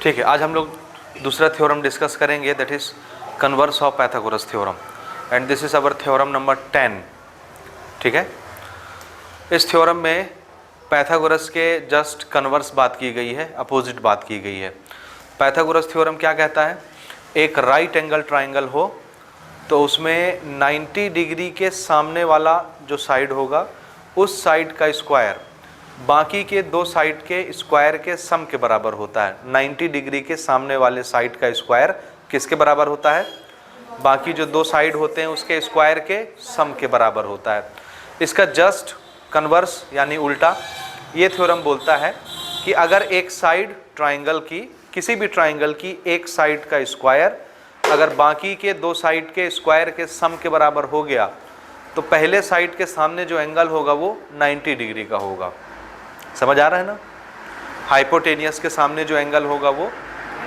ठीक है, आज हम लोग दूसरा थ्योरम डिस्कस करेंगे, that is converse of Pythagoras theorem, and this is our theorem number 10। ठीक है, इस थ्योरम में पाइथागोरस के जस्ट कन्वर्स बात की गई है, अपोजिट बात की गई है। पाइथागोरस थ्योरम क्या कहता है, एक राइट एंगल ट्राइंगल हो तो उसमें 90 डिग्री के सामने वाला जो साइड होगा उस साइड का स्क्वायर बाकी के दो साइड के स्क्वायर के सम के बराबर होता है। 90 डिग्री के सामने वाले साइड का स्क्वायर किसके बराबर होता है, बाकी जो दो साइड होते हैं उसके स्क्वायर के सम के बराबर होता है। इसका जस्ट कन्वर्स यानी उल्टा ये थ्योरम बोलता है कि अगर एक साइड ट्राइंगल की, किसी भी ट्राइंगल की एक साइड का स्क्वायर अगर बाकी के दो साइड के स्क्वायर के सम के बराबर हो गया तो पहले साइड के सामने जो एंगल होगा वो 90 डिग्री का होगा। समझ आ रहा है ना, हाइपोटेनियस के सामने जो एंगल होगा वो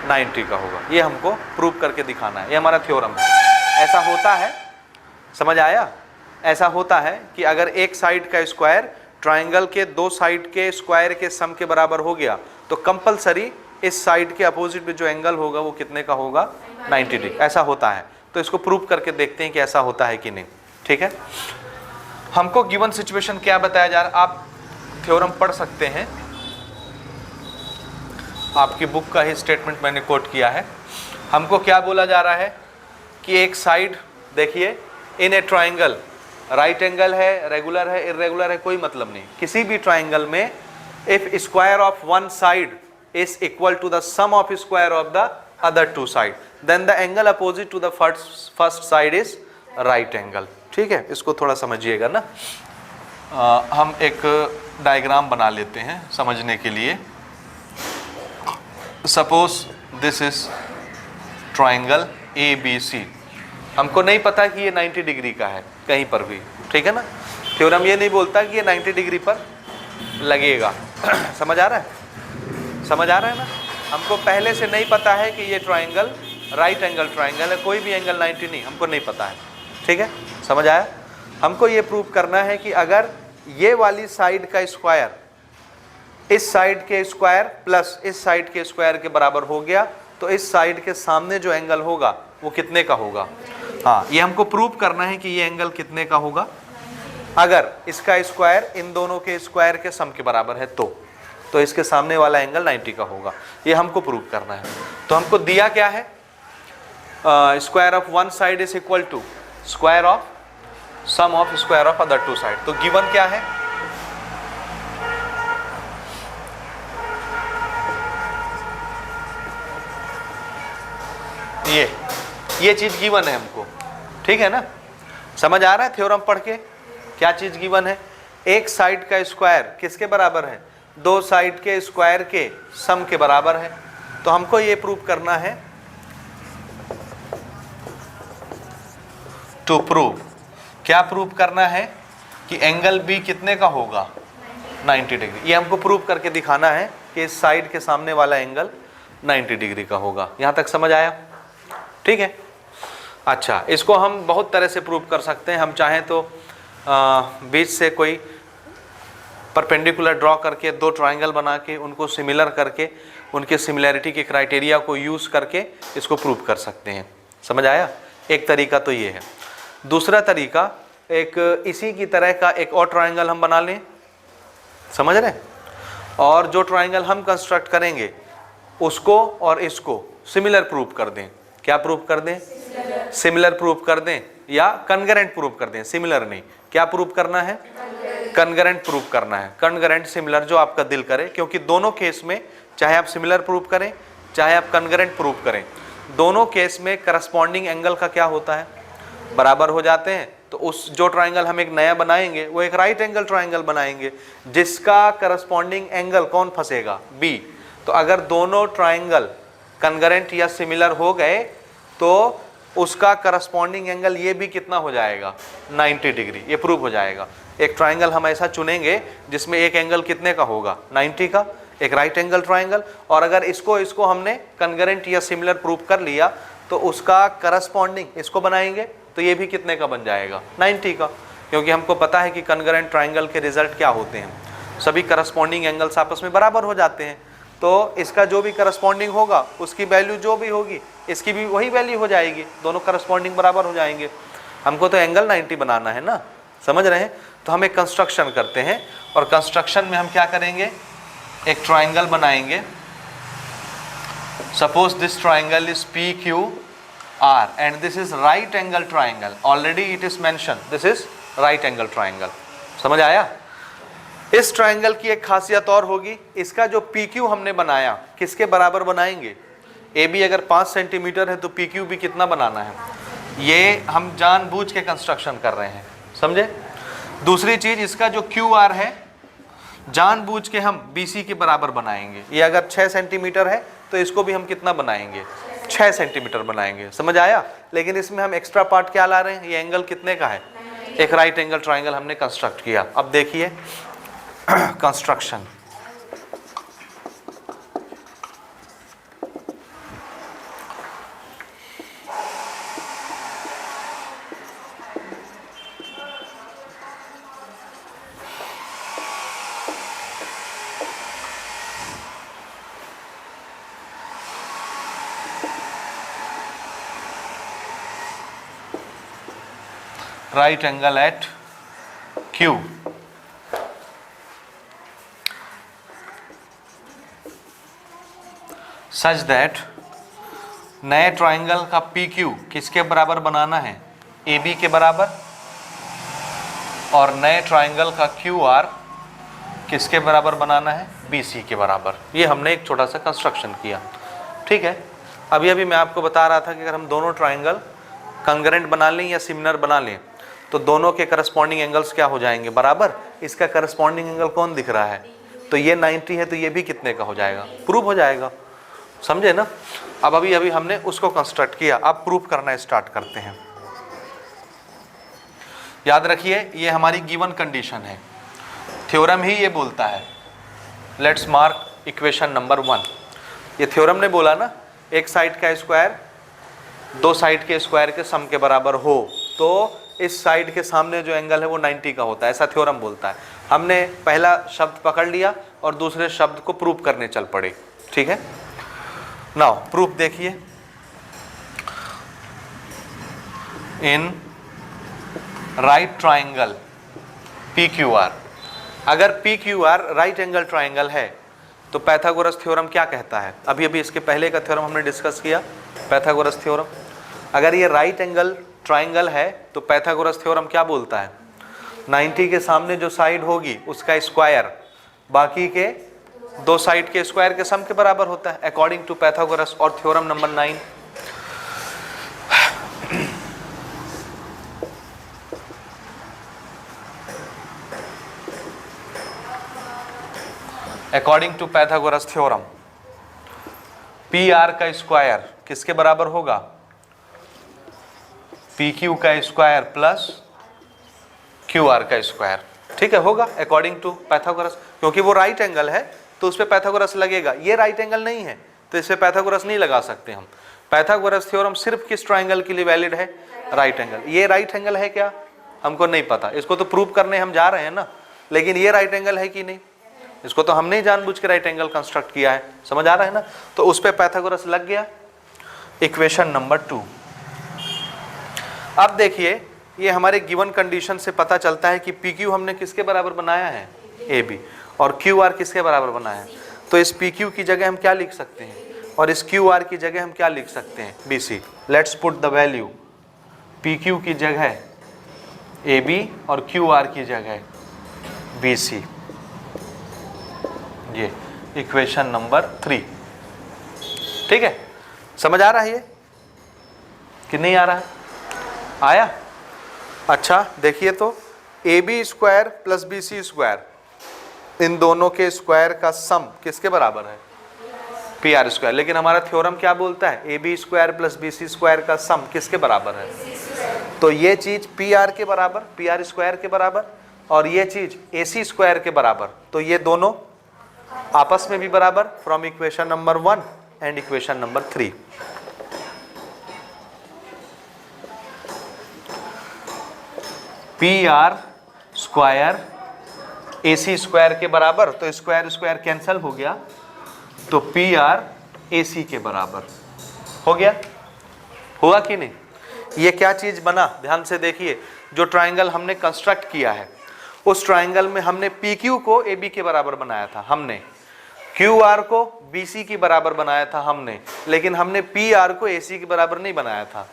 90 का होगा। ये हमको प्रूव करके दिखाना है, ये हमारा थ्योरम है। ऐसा होता है, समझ आया, ऐसा होता है कि अगर एक साइड का स्क्वायर ट्राइंगल के दो साइड के स्क्वायर के सम के बराबर हो गया तो कंपलसरी इस साइड के अपोजिट में जो एंगल होगा वो कितने का होगा, 90 डिग्री। ऐसा होता है, तो इसको प्रूव करके देखते हैं कि ऐसा होता है कि नहीं। ठीक है, हमको गिवन सिचुएशन क्या बताया जा रहा है, आप थ्योरम पढ़ सकते हैं, आपकी बुक का ही स्टेटमेंट मैंने कोट किया है। हमको क्या बोला जा रहा है कि एक साइड देखिए, इन ए ट्राइंगल, राइट एंगल है, रेगुलर है, इरेगुलर है, कोई मतलब नहीं, किसी भी ट्राइंगल में if square of one side is equal to the sum of square of the other two side, then the angle opposite to the first side is right angle। ठीक है, इसको थोड़ा समझिएगा ना। हम एक डायग्राम बना लेते हैं समझने के लिए। Suppose this is triangle ABC, हमको नहीं पता कि ये 90 डिग्री का है कहीं पर भी, ठीक है ना। थ्योरम ये नहीं बोलता कि ये 90 डिग्री पर लगेगा। समझ आ रहा है, समझ आ रहा है ना। हमको पहले से नहीं पता है कि ये ट्राइंगल राइट एंगल ट्राइंगल है, कोई भी एंगल 90 नहीं, हमको नहीं पता है। ठीक है, समझ आया। हमको ये प्रूव करना है कि अगर ये वाली साइड का स्क्वायर इस साइड के स्क्वायर प्लस इस साइड के स्क्वायर के बराबर हो गया तो इस साइड के सामने जो एंगल होगा वो कितने का होगा। हाँ, ये हमको प्रूव करना है कि ये एंगल कितने का होगा अगर इसका स्क्वायर इन दोनों के स्क्वायर के सम के बराबर है तो इसके सामने वाला एंगल 90 का होगा। ये हमको प्रूव करना है। तो हमको दिया क्या है, square of one side is equal to square of sum of square of other two side. तो गिवन क्या है, ये चीज गिवन है हमको। ठीक है ना, समझ आ रहा है थ्योरम पढ़ के क्या चीज गिवन है। एक साइड का स्क्वायर किसके बराबर है, दो साइड के स्क्वायर के सम के बराबर है। तो हमको ये प्रूव करना है, टू प्रूव, क्या प्रूव करना है कि एंगल B कितने का होगा, 90 डिग्री। ये हमको प्रूव करके दिखाना है कि इस साइड के सामने वाला एंगल 90 डिग्री का होगा। यहां तक समझ आया, ठीक है। अच्छा, इसको हम बहुत तरह से प्रूव कर सकते हैं। हम चाहें तो बीच से कोई परपेंडिकुलर ड्रॉ करके दो ट्राइंगल बना के उनको सिमिलर करके उनके सिमिलैरिटी के क्राइटेरिया को यूज़ करके इसको प्रूव कर सकते हैं। समझ आया, एक तरीका तो ये है। दूसरा तरीका, एक इसी की तरह का एक और ट्राइंगल हम बना लें, समझ रहे हैं, और जो ट्राइंगल हम कंस्ट्रक्ट करेंगे उसको और इसको सिमिलर प्रूव कर दें। क्या प्रूव कर दें, सिमिलर प्रूव कर दें या कनगरेंट प्रूव कर दें, सिमिलर नहीं। क्या प्रूव करना है, कनगरेंट प्रूव करना है। कनगरेंट सिमिलर जो आपका दिल करे, क्योंकि दोनों केस में चाहे आप सिमिलर प्रूव करें चाहे आप कनगरेंट प्रूव करें, दोनों केस में करस्पॉन्डिंग एंगल का क्या होता है, बराबर हो जाते हैं। तो उस जो ट्राइंगल हम एक नया बनाएंगे वो एक राइट एंगल ट्राइंगल बनाएंगे जिसका करस्पॉन्डिंग एंगल कौन फंसेगा, B। तो अगर दोनों ट्राइंगल कनगरेंट या सिमिलर हो गए तो उसका करस्पॉन्डिंग एंगल ये भी कितना हो जाएगा, 90 डिग्री। ये प्रूव हो जाएगा। एक ट्राइंगल हम ऐसा चुनेंगे जिसमें एक एंगल कितने का होगा, 90 का, एक राइट एंगल ट्राइंगल, और अगर इसको हमने कनगरेंट या सिमिलर प्रूव कर लिया तो उसका करस्पॉन्डिंग इसको बनाएंगे तो ये भी कितने का बन जाएगा, 90 का। क्योंकि हमको पता है कि कनगरेंट ट्राइंगल के रिजल्ट क्या होते हैं, सभी करस्पॉन्डिंग एंगल्स आपस में बराबर हो जाते हैं। तो इसका जो भी करस्पॉन्डिंग होगा उसकी वैल्यू जो भी होगी इसकी भी वही वैल्यू हो जाएगी, दोनों करस्पॉन्डिंग बराबर हो जाएंगे। हमको तो एंगल 90 बनाना है ना, समझ रहे हैं। तो हम एक कंस्ट्रक्शन करते हैं और कंस्ट्रक्शन में हम क्या करेंगे, एक ट्राइंगल बनाएंगे। Suppose this triangle is PQR and this is right angle triangle. Already it is mentioned, this is right angle triangle. समझ आया। इस ट्राइंगल की एक खासियत और होगी, इसका जो PQ हमने बनाया किसके बराबर बनाएंगे, AB अगर 5 सेंटीमीटर है तो PQ भी कितना बनाना है, ये हम जानबूझ के कंस्ट्रक्शन कर रहे हैं, समझे। दूसरी चीज, इसका जो QR है जानबूझ के हम BC के बराबर बनाएंगे। ये अगर 6 सेंटीमीटर है तो इसको भी हम कितना बनाएंगे, 6 सेंटीमीटर बनाएंगे, समझ आया। लेकिन इसमें हम एक्स्ट्रा पार्ट क्या ला रहे हैं, ये एंगल कितने का है, एक राइट एंगल ट्राइंगल हमने कंस्ट्रक्ट किया। अब देखिए construction, right angle at Q, such that नए ट्राइंगल का PQ किसके बराबर बनाना है, AB के बराबर, और नए ट्राइंगल का QR किसके बराबर बनाना है, BC के बराबर। ये हमने एक छोटा सा कंस्ट्रक्शन किया, ठीक है। अभी अभी मैं आपको बता रहा था कि अगर हम दोनों ट्राइंगल कंग्रेंट बना लें या सिमिलर बना लें तो दोनों के करस्पॉन्डिंग एंगल्स क्या हो जाएंगे, बराबर। इसका करस्पॉन्डिंग एंगल कौन दिख रहा है, तो ये 90 है, तो ये भी कितने का हो जाएगा, प्रूफ हो जाएगा, समझे ना। अब अभी अभी हमने उसको कंस्ट्रक्ट किया, अब प्रूफ करना स्टार्ट करते हैं। याद रखिए ये हमारी गिवन कंडीशन है, थ्योरम ही ये बोलता है। Let's mark equation number 1। ये थ्योरम ने बोला ना, एक साइड का स्क्वायर दो साइड के स्क्वायर के सम के बराबर हो तो इस साइड के सामने जो एंगल है वो 90 का होता है, ऐसा थ्योरम बोलता है। हमने पहला शब्द पकड़ लिया और दूसरे शब्द को प्रूफ करने चल पड़े, ठीक है। नाउ प्रूफ देखिए, इन राइट ट्राइंगल PQR, अगर PQR राइट एंगल ट्राइंगल है तो पाइथागोरस थ्योरम क्या कहता है, अभी अभी इसके पहले का थ्योरम हमने डिस्कस किया, पाइथागोरस थ्योरम। अगर ये राइट एंगल ट्राइंगल है तो पाइथागोरस थ्योरम क्या बोलता है, 90 के सामने जो साइड होगी उसका स्क्वायर बाकी के दो साइड के स्क्वायर के सम के बराबर होता है, अकॉर्डिंग टू पाइथागोरस। और theorem number 9, according to Pythagoras theorem PR का स्क्वायर किसके बराबर होगा, PQ का स्क्वायर प्लस QR का स्क्वायर, ठीक है, होगा अकॉर्डिंग टू पाइथागोरस। क्योंकि वो राइट एंगल है तो उस पे पाइथागोरस लगेगा, ये राइट एंगल नहीं है तो इस पे पाइथागोरस नहीं लगा सकते हम। पाइथागोरस थ्योरम सिर्फ किस ट्राइंगल के लिए वैलिड है, राइट एंगल। ये राइट एंगल है क्या, हमको नहीं पता, इसको तो प्रूव करने हम जा रहे हैं ना, लेकिन ये राइट एंगल है कि नहीं, इसको तो हमने जानबूझ के राइट एंगल कंस्ट्रक्ट किया है, समझ आ रहा है ना। तो उस पे पाइथागोरस लग गया। इक्वेशन नंबर 2, अब देखिए ये हमारे गिवन कंडीशन से पता चलता है कि PQ हमने किसके बराबर बनाया है, AB, और QR किसके बराबर बनाया है। तो इस PQ की जगह हम क्या लिख सकते हैं और इस QR की जगह हम क्या लिख सकते हैं, BC। Let's put the value, PQ की जगह AB और QR की जगह BC। ये इक्वेशन नंबर 3, ठीक है। समझ आ रहा है ये कि नहीं आ रहा है, आया। अच्छा देखिए तो AB square plus BC square, इन दोनों के स्क्वायर का सम किसके बराबर है, PR स्क्वायर। लेकिन हमारा थ्योरम क्या बोलता है, AB square plus BC square का सम किसके बराबर है, तो ये चीज PR के बराबर, PR स्क्वायर के बराबर, और ये चीज AC स्क्वायर के बराबर, तो ये दोनों आपस में भी बराबर। From equation number 1 and equation number 3। PR square AC square के बराबर, तो स्क्वायर स्क्वायर कैंसल हो गया, तो पी आर ए सी के बराबर हो गया। हुआ कि नहीं? ये क्या चीज बना, ध्यान से देखिए। जो ट्राइंगल हमने कंस्ट्रक्ट किया है उस ट्राइंगल में हमने पी क्यू को ए बी के बराबर बनाया था हमने, क्यू आर को बी सी के बराबर बनाया था हमने, लेकिन हमने पी आर को ए सी के बराबर नहीं बनाया था।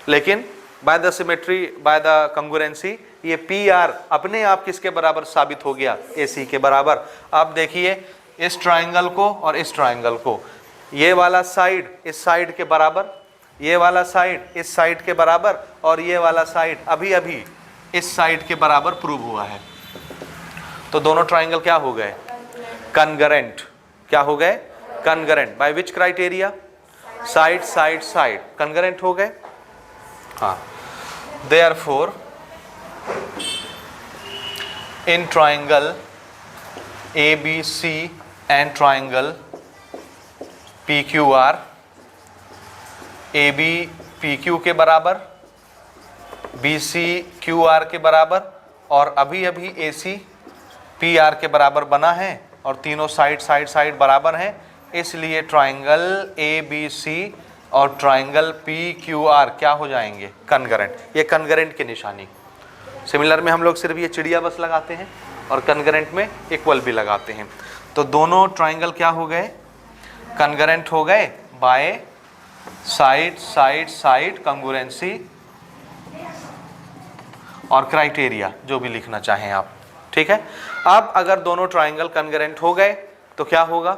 लेकिन by the symmetry, by the congruency, ये पी आर अपने आप किसके बराबर साबित हो गया? ए सी के बराबर। अब देखिए इस ट्राइंगल को और इस ट्राइंगल को, ये वाला साइड इस साइड के बराबर, ये वाला साइड इस साइड के बराबर, और ये वाला साइड अभी अभी इस साइड के बराबर प्रूव हुआ है। तो दोनों ट्राइंगल क्या हो गए? कनगरेंट। क्या हो गए? Congruent. By which criteria? Side side side, congruent हो गए। हाँ, therefore in triangle ABC and triangle PQR, AB PQ के बराबर, BC QR के बराबर, और अभी अभी AC PR के बराबर बना है, और तीनों साइड बराबर हैं, इसलिए ट्राइंगल ABC और ट्राइंगल PQR क्या हो जाएंगे? कनगरेंट। ये कनगरेंट की निशानी। सिमिलर में हम लोग सिर्फ ये चिड़िया बस लगाते हैं और कनगरेंट में इक्वल भी लगाते हैं। तो दोनों ट्राइंगल क्या हो गए? कनगरेंट हो गए बाय साइड साइड साइड कंग्रुएंसी और क्राइटेरिया, जो भी लिखना चाहें आप। ठीक है। अब अगर दोनों ट्राइंगल कनगरेंट हो गए तो क्या होगा?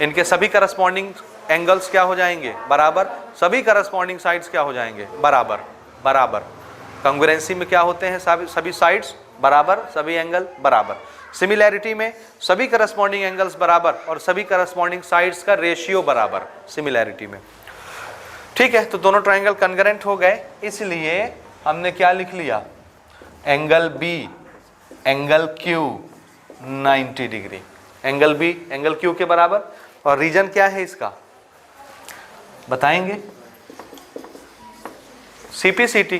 इनके सभी करस्पॉन्डिंग एंगल्स क्या हो जाएंगे? बराबर। सभी करस्पॉन्डिंग साइड्स क्या हो जाएंगे? बराबर। बराबर। कंग्रुएंसी में क्या होते हैं? सभी साइड्स बराबर, सभी एंगल बराबर। सिमिलैरिटी में सभी करस्पॉन्डिंग एंगल्स बराबर और सभी करस्पॉन्डिंग साइड्स का रेशियो बराबर, सिमिलैरिटी में। ठीक है। तो दोनों ट्राइंगल कनगरेंट हो गए, इसलिए हमने क्या लिख लिया? एंगल बी, एंगल क्यू 90 डिग्री। एंगल बी एंगल क्यू के बराबर। और रीजन क्या है इसका? बताएंगे। CPCT,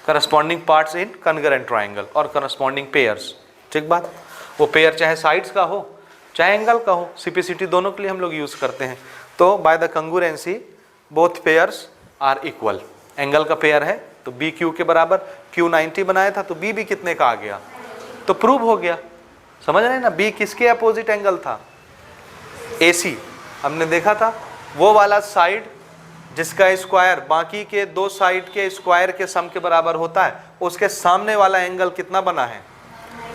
corresponding parts in congruent triangle और करस्पॉन्डिंग पेयर्स। ठीक बात। वो पेयर चाहे साइड्स का हो चाहे एंगल का हो, CPCT दोनों के लिए हम लोग यूज करते हैं। तो by the congruency both pairs are equal. Angle का पेयर है तो बी क्यू के बराबर, क्यू 90 बनाया था तो बी भी कितने का आ गया? तो प्रूव हो गया। समझ रहे हैं ना? बी किसके अपोजिट एंगल था? AC। हमने देखा था वो वाला साइड जिसका स्क्वायर बाकी के दो साइड के स्क्वायर के सम के बराबर होता है, उसके सामने वाला एंगल कितना बना है?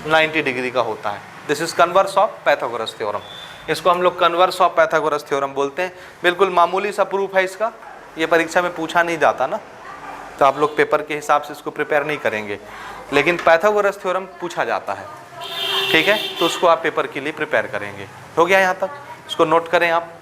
90 डिग्री का होता है। This is converse of Pythagoras theorem. इसको हम लोग कन्वर्स ऑफ पाइथागोरस थ्योरम बोलते हैं। बिल्कुल मामूली सा प्रूफ है इसका। ये परीक्षा में पूछा नहीं जाता ना, तो आप लोग पेपर के हिसाब से इसको प्रिपेयर नहीं करेंगे, लेकिन पाइथागोरस थ्योरम पूछा जाता है। ठीक है। तो उसको आप पेपर के लिए प्रिपेयर करेंगे। हो गया यहाँ तक? इसको नोट करें आप।